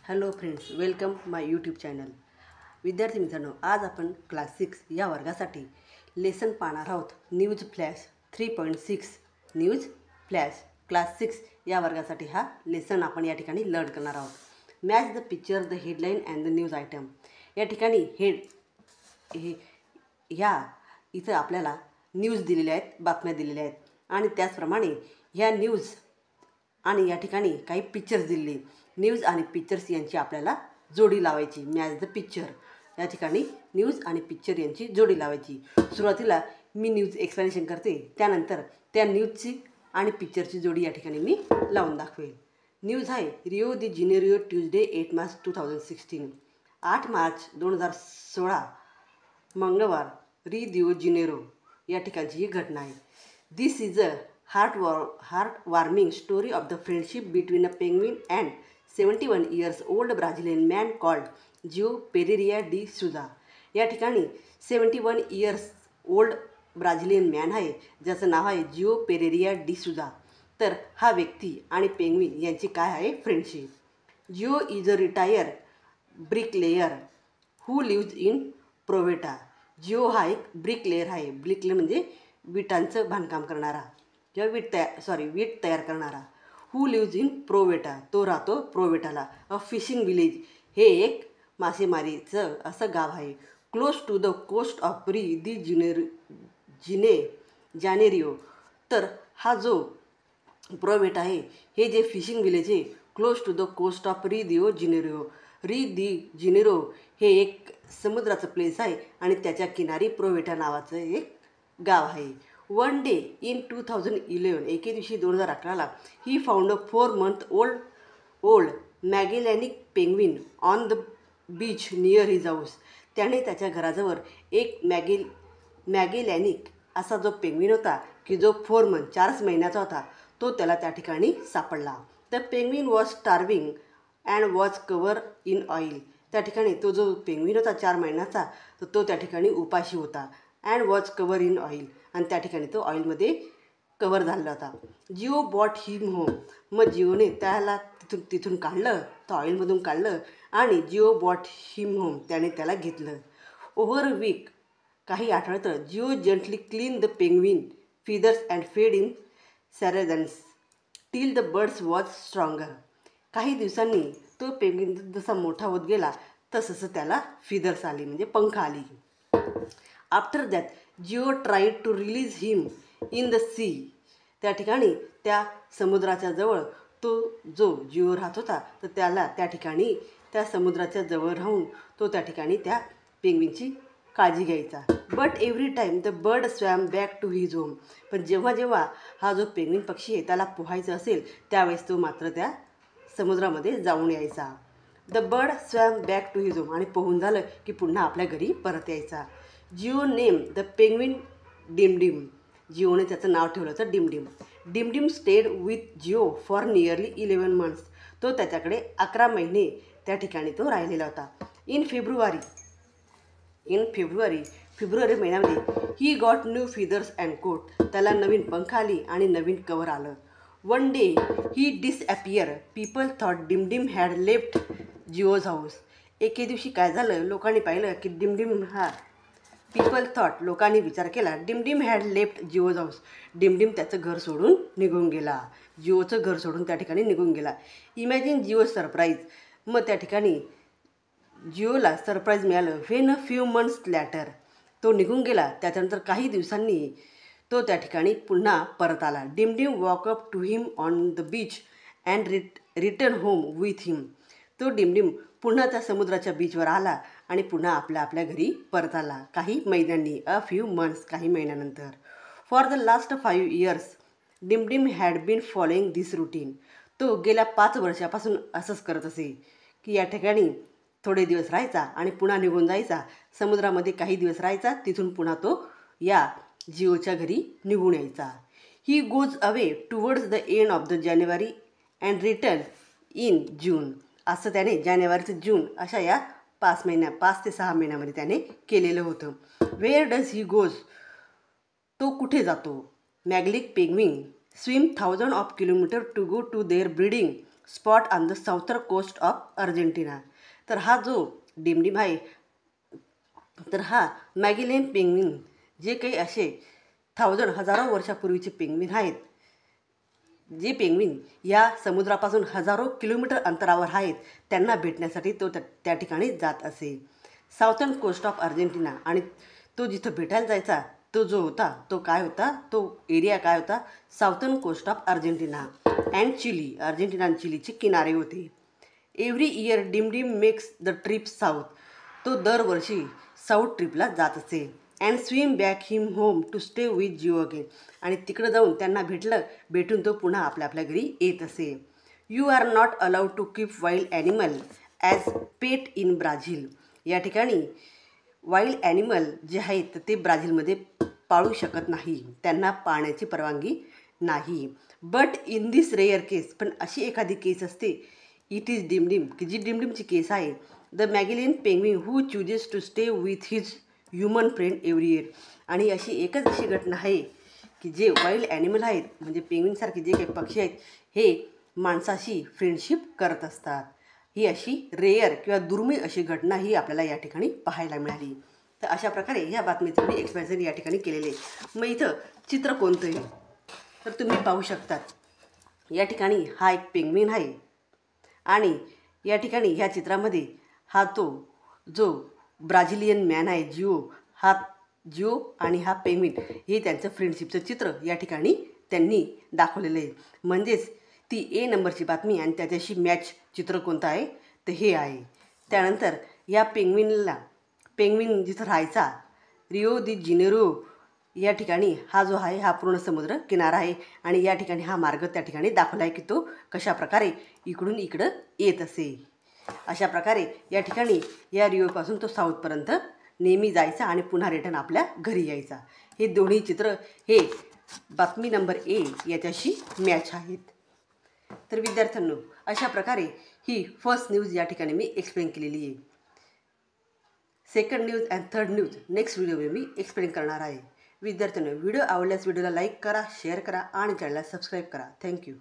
Hello friends, welcome माय YouTube channel. विद्यार्थी मित्रांनो, आज आपण क्लास 6 या वर्गासाठी लेसन पाहणार आहोत. News flash 3.6 news flash class 6 या वर्गासाठी हा लेसन आपण या ठिकाणी लर्न करणार आहोत. Match the picture, the headline and the news item. या ठिकाणी इथं आपल्याला न्यूज दिलेल्या आहेत, बातम्या दिलेल्या आहेत आणि त्याचप्रमाणे ह्या न्यूज आणि या ठिकाणी काही पिक्चर्स दिलेली. न्यूज आणि पिक्चर्स यांची आपल्याला जोडी लावायची. मॅच द पिक्चर या ठिकाणी न्यूज आणि पिक्चर यांची जोडी लावायची. सुरुवातीला मी न्यूज एक्सप्लेनेशन करते, त्यानंतर त्या न्यूजची आणि पिक्चरची जोडी या ठिकाणी मी लावून दाखवेल. न्यूज आहे रिओ दी जेनेरिओ ट्यूजडे 8 मार्च 2016. 8 मार्च 2016 मंगळवार री दिओ जिनेरो या ठिकाणची ही घटना आहे. This is a heart-warming story of the friendship between a penguin and 71 years old Brazilian man called Gio Pereira de Souza. या ठिकाणी 71 years old ब्राझिलियन मॅन आहे ज्याचं नाव आहे जिओ पेरेरिया डी सुजा. तर हा व्यक्ती आणि पेंग्विन यांची काय आहे friendship. Joao is a retire bricklayer who lives in Proveta. Joao हा एक ब्रिकलेयर आहे. ब्रिकलेयर म्हणजे विटांचं बांधकाम करणारा किंवा वीट तयार करणारा. हू लिव्ज इन प्रोव्हेटा, तो राहतो प्रोव्हेटाला. अ फिशिंग विलेज, हे एक मासेमारीचं असं गाव आहे. Close to the coast of Rio de जानेरिओ. तर हा जो प्रोव्हेटा आहे, हे जे फिशिंग विलेज आहे close to the coast of Rio de जिनेरिओ. री दी जिनेरो हे एक समुद्राचं प्लेस आहे आणि त्याच्या किनारी प्रोव्हेटा नावाचं एक गाव आहे. वन डे इन 2011, एके दिवशी 2011ला ही found a 4 month old Magellanic penguin on the beach near his house. त्याने त्याच्या घराजवळ एक मॅगेलॅनिक असा जो पेंग्विन होता की जो 4 month 4 महिन्याचा होता, तो त्याला त्या ठिकाणी सापडला. The penguin was starving and was cover in oil. त्या ठिकाणी तो जो पेंग्विन होता 4 महिन्याचा, तर तो त्या ठिकाणी उपाशी होता. And was cover in oil, आणि त्या ठिकाणी तो ऑइलमध्ये कवर झालेला होता. Joao bought him home. मग जिओने त्याला तिथून काढलं, तो ऑइलमधून काढलं आणि जिओ बॉट हिम होम, त्याने त्याला घेतलं. ओव्हर अ वीक, काही आठवड्यात Joao gently clean the penguin feathers and fed in sardines till the birds was stronger. काही दिवसांनी तो पेंग्विन जसा मोठा होत गेला तसं त्याला फिदर्स आली, म्हणजे पंख आली. After that Joao tried to release him in the sea. त्या ठिकाणी त्या समुद्राच्या जवळ तो जो जिओ राहत होता, तर त्याला त्या ठिकाणी त्या समुद्राच्या जवळ राहून तो त्या ठिकाणी त्या पेंग्विनची काळजी घ्यायचा. But every time the bird swam back to his home. पण जेव्हा हा जो पेंग्विन पक्षी आहे त्याला पोहायचं असेल त्यावेळेस तो मात्र त्या समुद्रामध्ये जाऊन यायचा. The bird swam back to his home, आणि पोहून झालं की पुन्हा आपल्या घरी परत यायचा. Joao name the penguin Dimdim. जिओने त्याचं नाव ठेवलं होतं डिमडिम. Dimdim stayed with Joao for nearly 11 months. तो त्याच्याकडे 11 महिने त्या ठिकाणी तो राहिलेला होता. इन फेब्रुवारी महिन्यामध्ये he got new feathers and coat. त्याला नवीन पंख आली आणि नवीन कवर आलं. One day he disappear. People thought Dimdim had left Joao's house. एके दिवशी काय झालं, लोकांनी पाहिलं की लोकांनी विचार केला डिमडिम हॅड लेफ्ट जिओज हाऊस. डिमडिम त्याचं घर सोडून निघून गेला. जिओचं घर सोडून त्या ठिकाणी निघून गेला. Imagine Joao surprise. मग त्या ठिकाणी जिओला सरप्राईज मिळालं. When a few months later, तो निघून गेला त्याच्यानंतर काही दिवसांनी तो त्या ठिकाणी पुन्हा परत आला. Dimdim walk up to him on the beach and return home with him. तो डिमडिम पुन्हा त्या समुद्राच्या बीचवर आला आणि पुन्हा आपल्या घरी परत आला काही महिन्यांनी. अ फ्यू मंथ्स, काही महिन्यानंतर. For the last 5 years Dimdim had been following this routine. तो गेल्या 5 वर्षापासून असंच करत असे की या ठिकाणी थोडे दिवस राहायचा आणि पुन्हा निघून जायचा. समुद्रामध्ये काही दिवस राहायचा, तिथून पुन्हा तो या जिओच्या घरी निघून यायचा. He goes away towards the end of the January and return in June. असं त्याने जानेवारी ते जून अशा या 5 ते 6 महिन्यामध्ये त्याने केलेलं होतं. Where does he goes. तो कुठे जातो. Magellanic penguin swim 1000 of kilometers to go to their breeding spot on the southern coast of Argentina. तर हा जो डिमडिम आहे, तर हा मॅगेलेन पेंग्विन, जे काही असे हजारो वर्षापूर्वीचे पेंग्विन आहेत, जे पेंग्विन या समुद्रापासून हजारो किलोमीटर अंतरावर आहेत, त्यांना भेटण्यासाठी तो त्या ठिकाणी जात असे, साऊथर्न कोस्ट ऑफ अर्जेंटिना. आणि तो जिथं भेटायला जायचा तो जो होता तो काय होता, तो एरिया काय होता, southern coast of Argentina and Chile. Argentina आणि चिलीचे किनारे होते. Every year Dimdim makes the trip south. तो दरवर्षी साऊथ ट्रिपला जात असे. And swim back him home to stay with Joao again. आणि तिकडं जाऊन त्यांना भेटून तो पुन्हा आपल्या घरी येत असे. You are not allowed to keep wild animal as pet in Brazil. या ठिकाणी वाईल्ड ॲनिमल जे आहेत तर ते ब्राझीलमध्ये पाळू शकत नाही, त्यांना पाळण्याची परवानगी नाही. बट इन दिस रेअर केस, पण अशी एखादी केस असते, इट इज डिमडिम, की जी डिमडिमची केस आहे, the Magellanic penguin who chooses to stay with his human friend every year. आणि एकच अशी घटना आहे की जे वाईल्ड ॲनिमल आहेत, म्हणजे पेंग्विनसारखे जे काही पक्षी आहेत, हे माणसाशी फ्रेंडशिप करत असतात. ही अशी रेअर किंवा दुर्मिळ अशी घटना ही आपल्याला या ठिकाणी पाहायला मिळाली. तर अशा प्रकारे ह्या बातमीचं मी एक्सप्लेनेशन या ठिकाणी केलेले. मग इथं चित्र कोणतं आहे, तर तुम्ही पाहू शकतात या ठिकाणी हा एक पेंग्विन आहे. आणि या ठिकाणी ह्या चित्रामध्ये हा तो जो ब्राझिलियन मॅन आहे जिओ आणि हा पेंग्विन, हे त्यांचं फ्रेंडशिपचं चित्र या ठिकाणी त्यांनी दाखवलेलं आहे. म्हणजेच ती ए नंबरची बातमी आणि त्याच्याशी मॅच चित्र कोणतं आहे, तर हे आहे. त्यानंतर या पेंग्विन जिथं राहायचा रिओ दी जिनेरो या ठिकाणी हा जो आहे हा पूर्ण समुद्र किनारा आहे. आणि या ठिकाणी हा मार्ग त्या ठिकाणी दाखवला आहे की तो कशाप्रकारे इकडून इकडं येत असे. अशा प्रकारे या ठिकाणी या रिओपासून तो साऊथपर्यंत नेहमी जायचा आणि पुन्हा रिटर्न आपल्या घरी यायचा. हे दोन्ही चित्र हे बातमी नंबर ए याच्याशी मॅच आहेत. तर विद्यार्थ्यांनो, अशा प्रकारे ही फर्स्ट न्यूज या ठिकाणी मी एक्सप्लेन केलेली आहे. Second news and third news next व्हिडिओमध्ये मी एक्सप्लेन करणार आहे. विद्यार्थ्यांनो, व्हिडिओ आवडल्यास व्हिडिओला लाईक करा, शेअर करा आणि चॅनलला सबस्क्राईब करा. थँक्यू.